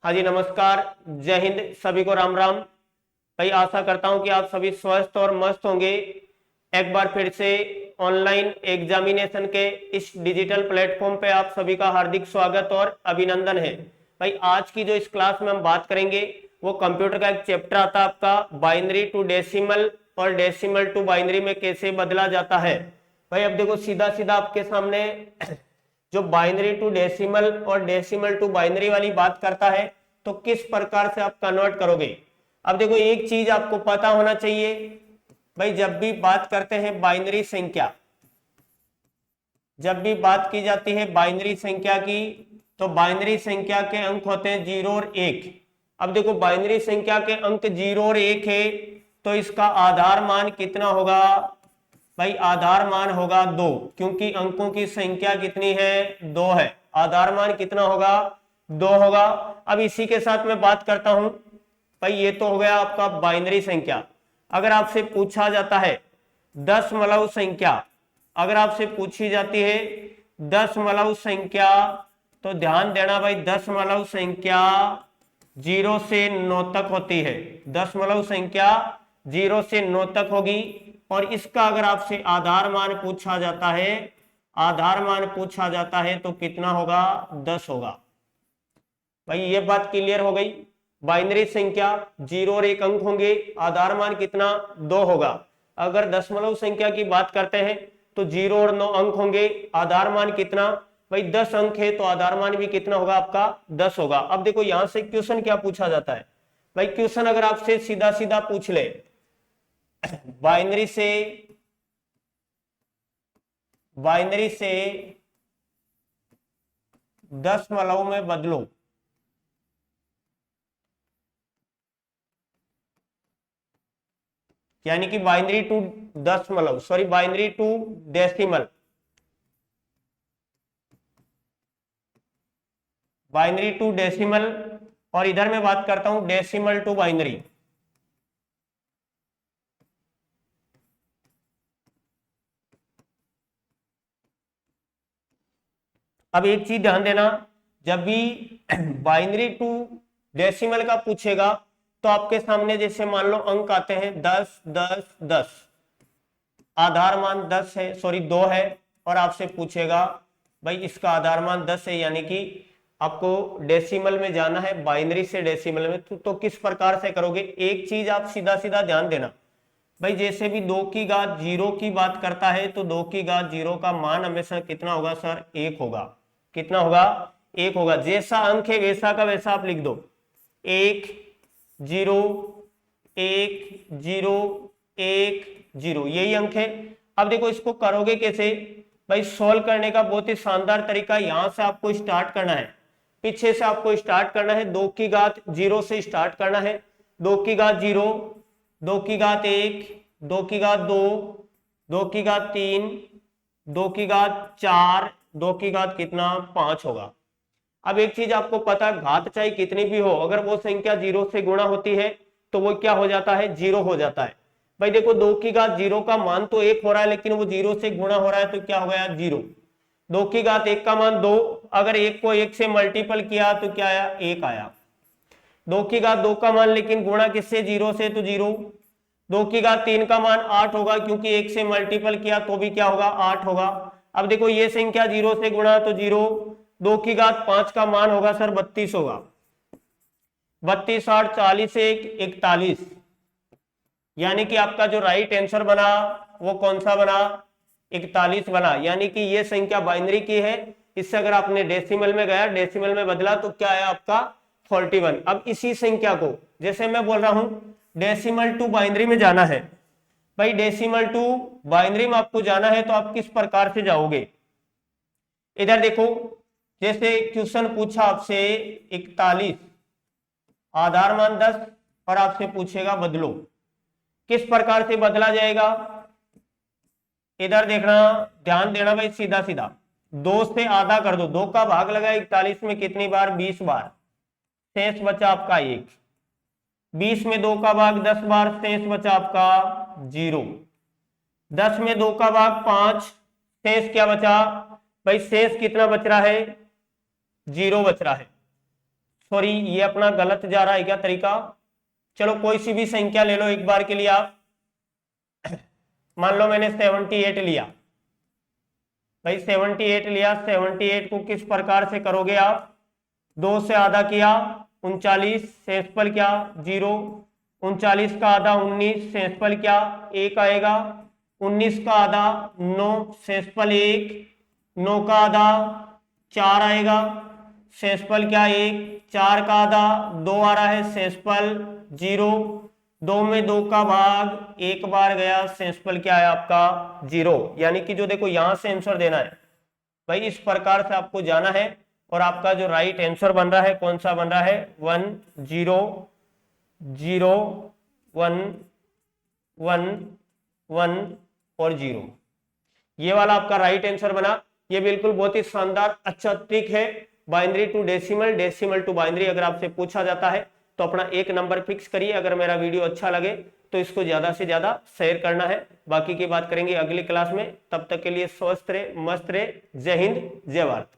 हाँ जी, नमस्कार, जय हिंद, सभी को राम राम। भाई आशा करता हूं कि आप सभी स्वस्थ और मस्त होंगे। एक बार फिर से ऑनलाइन एग्जामिनेशन के इस डिजिटल प्लेटफॉर्म पे आप सभी का हार्दिक स्वागत और अभिनंदन है। भाई आज की जो इस क्लास में हम बात करेंगे वो कंप्यूटर का एक चैप्टर आता है आपका बाइनरी टू डेसिमल, और डेसिमल टू बाइनरी में कैसे बदला जाता है। भाई अब देखो सीधा सीधा आपके सामने जो बाइनरी टू डेसिमल और डेसिमल टू बाइनरी वाली बात करता है तो किस प्रकार से आप कन्वर्ट करोगे। अब देखो एक चीज आपको पता होना चाहिए, भाई जब भी बात करते हैं बाइनरी संख्या, जब भी बात की जाती है बाइनरी संख्या की तो बाइनरी संख्या के अंक होते हैं 0 और 1। अब देखो बाइनरी संख्या के अंक 0 और 1 है तो इसका आधार मान कितना होगा। भाई आधार मान होगा 2, क्योंकि अंकों की संख्या कितनी है, 2 है। आधार मान कितना होगा, 2 होगा। अब इसी के साथ मैं बात करता हूं, भाई ये तो हो गया आपका बाइनरी संख्या। अगर आपसे पूछा जाता है दशमलव संख्या, अगर आपसे पूछी जाती है दशमलव संख्या तो ध्यान देना भाई, दशमलव संख्या 0 से 9 तक होती है। दशमलव संख्या 0 से 9 तक होगी। और इसका अगर आपसे आधार मान पूछा जाता है, आधार मान पूछा जाता है तो कितना होगा, 10 होगा। भाई ये बात क्लियर हो गई। बाइनरी संख्या 0 और 1 अंक होंगे, आधार मान कितना, 2 होगा। अगर दशमलव संख्या की बात करते हैं तो 0 और 9 अंक होंगे, आधार मान कितना, भाई 10 अंक है तो आधार मान भी कितना होगा आपका, 10 होगा। अब देखो यहां से क्वेश्चन क्या पूछा जाता है। भाई क्वेश्चन अगर आपसे सीधा सीधा पूछ ले, बाइनरी से दशमलव में बदलो, यानी कि बाइनरी टू दशमलव, sorry binary to decimal, binary to decimal, और इधर मैं बात करता हूं डेसिमल टू बाइनरी। अब एक चीज ध्यान देना, जब भी बाइनरी टू डेसिमल का पूछेगा तो आपके सामने जैसे मान लो अंक आते हैं 10 10 10, आधार मान 10 है, सॉरी 2 है, और आपसे पूछेगा भाई इसका आधार मान 10 है, यानी कि आपको डेसिमल में जाना है, बाइनरी से डेसिमल में। तो किस प्रकार से करोगे, एक चीज आप सीधा सीधा ध्यान देना, भाई जैसे भी 2 की घात 0 की बात करता है तो 2 की घात 0 का मान हमेशा कितना होगा सर, 1 होगा। कितना होगा, 1 होगा। जैसा अंक है वैसा का वैसा आप लिख दो, 1 0 1 0 1 0, यही अंक है। अब देखो इसको करोगे कैसे, भाई सोल्व करने का बहुत ही शानदार तरीका, यहां से आपको स्टार्ट करना है, पीछे से आपको स्टार्ट करना है, 2 की घात 0 से स्टार्ट करना है। 2 की घात 0, 2 की घात 1, 2 की घात 2, 2 की घात 3, 2 की घात 4, 2 की घात कितना, 5 होगा। अब एक चीज आपको पता है, घात चाहे कितनी भी हो, अगर वो संख्या 0 से गुणा होती है तो वो क्या हो जाता है, 0 हो जाता है। भाई देखो 2 की घात 0 का मान तो 1 हो रहा है, लेकिन वो 0 से गुणा हो रहा है तो क्या हो गया, 0। 2 की घात 1 का मान 2, अगर 1 को 1 से मल्टीपल किया तो क्या आया, 1 आया। 2 की घात 2 का मान लेकिन गुणा किससे, 0 से, तो 0। 2 की घात 3 का मान 8 होगा, क्योंकि 1 से मल्टीपल किया तो भी क्या होगा, 8 होगा। अब देखो ये संख्या 0 से गुणा तो 0। 2 की घात 5 का मान होगा सर 32 होगा। 32 8 40 1 41, यानी कि आपका जो राइट आंसर बना वो कौन सा बना, 41 बना। यानी कि ये संख्या बाइनरी की है, इससे अगर आपने डेसिमल में गया, डेसिमल में बदला तो क्या आया आपका, 41। अब इसी संख्या को, जैसे मैं बोल रहा हूं डेसिमल टू बाइनरी में जाना है, भाई डेसिमल टू बाइनरी में आपको जाना है तो आप किस प्रकार से जाओगे। इधर देखो, जैसे क्वेश्चन पूछा आपसे 41, आधार मान 10, और आपसे पूछेगा बदलो, किस प्रकार से बदला जाएगा। इधर देखना, ध्यान देना भाई, सीधा सीधा 2 से आधा कर दो, 2 का भाग लगा 41 में कितनी बार, 20 बार, शेष बचा आपका 1। 20 में 2 का भाग 10 बार, शेष बचा आपका 0। 10 में 2 का भाग 5, शेष क्या बचा, भाई शेष कितना बच रहा है, 0 बच रहा है। सॉरी ये अपना गलत जा रहा है क्या तरीका। चलो कोई सी भी संख्या ले लो एक बार के लिए आप। मान लो मैंने 78 लिया भाई, 78 लिया। 78 को किस प्रकार से करोगे आप, 2 से आधा किया 39, शेषफल क्या 0। 39 का आधा 19, शेषफल क्या 1 आएगा। 19 का आधा 9, शेषफल 1। 9 का आधा 4 आएगा, शेषफल क्या 1। 4 का आधा 2 आ रहा है, शेषफल 0। 2 में 2 का भाग 1 बार गया, शेषफल क्या है आपका 0। यानी कि जो देखो यहां से आंसर देना है भाई, इस प्रकार से आपको जाना है। और आपका जो राइट आंसर बन रहा है कौन सा बन रहा है, 1 0 0 1 1 1 और 0। ये वाला आपका राइट आंसर बना। ये बिल्कुल बहुत ही शानदार अच्छा ट्रिक है, binary to decimal, decimal to binary. अगर आपसे पूछा जाता है तो अपना 1 नंबर फिक्स करिए। अगर मेरा वीडियो अच्छा लगे तो इसको ज्यादा से ज्यादा शेयर करना है। बाकी की बात करेंगे अगली क्लास में। तब तक के लिए स्वस्थ रहे, मस्त रहे। जय हिंद, जय भारत।